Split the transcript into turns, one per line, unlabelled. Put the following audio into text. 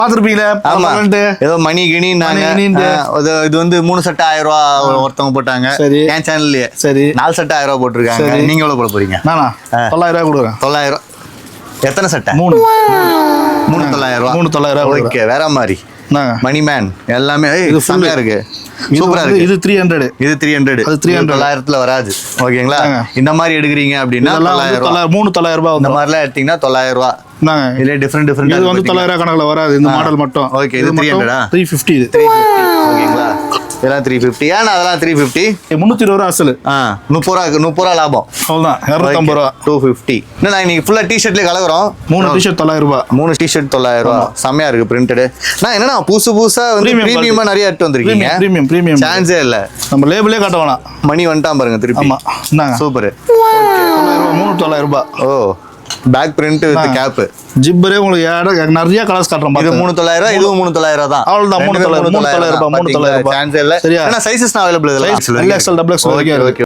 பாத்துருப்பீங்களே.
ஆமா, ஏதோ மணி கிணின்னாங்க. இது வந்து 3 செட் 1000 ரூபா ஒருத்தவங்க போட்டாங்க.
சரி,
என் சேனல்லயே.
சரி,
4 செட் 1000 ரூபா போட்டிருக்காங்க. நீங்க எவ்வளவு போட போறீங்க?
நானா 900 ரூபாய் கொடுக்குறேன்.
900. எத்தனை சட்டை?
3
900 ரூபா.
900 ரூபாய்.
ஓகே, வேற மாதிரி மணி மேன் எல்லாமே
இது
ஃபுல்லா இருக்கு. சூப்பரா இருக்கு.
இது 300.
இது 300.
அது 300.
900ல வராது. ஓகேங்களா? இந்த மாதிரி எடுக்குறீங்க அப்படின்னா 900 ரூபா. இந்த மாதிரிலாம் எடுத்தீங்கன்னா 900 ரூபா. இல்ல டிஃபரெண்ட்
இது வந்து 900 கணக்குல வராது. இந்த மாடல் மட்டும்.
ஓகே, இது 300.
350. இது
350. ஓகேங்களா? இதெல்லாம் 350. ஏன்னா அதெல்லாம் 350.
320 ரூபா அசல்.
30 ரூபா லாபம்.
அவ்வளவுதான். 250 ரூபா.
250. என்ன இன்னைக்கு ஃபுல்லா டி-ஷர்ட்லயே கலக்குறோம்.
3 டி-ஷர்ட் 900 ரூபா.
3 டி-ஷர்ட் 900 ரூபா. செமையா இருக்கு பிரிண்டட். நான் என்னன்னா புதுசா வந்து பிரீமியமா நிறைய எடுத்து வந்திருக்கீங்க.
பிரீமியம்
சான்ஸே இல்ல.
நம்ம லேபிளே காட்ட வேணாம்.
மணி வந்துட்டான் பாருங்க திருப்பி.
ஆமா, என்னங்க
சூப்பர்.
900 ரூபா.
ஓ, பேக் பிரிண்ட் வித் கேப்.
ஜிப்பரே உங்களுக்கு நிறைய கலர்ஸ் காட்டுறோம்.
இது 3900, இதுவும் 3900 தான்.
அவ்வளவுதான். 3900 ரூபா.
சான்ஸ் இல்ல. சரியா? ஏன்னா சைஸஸ் அவைலபிள் இதெல்லாம்.
XL, XXL வரைக்கும்.
ஓகே.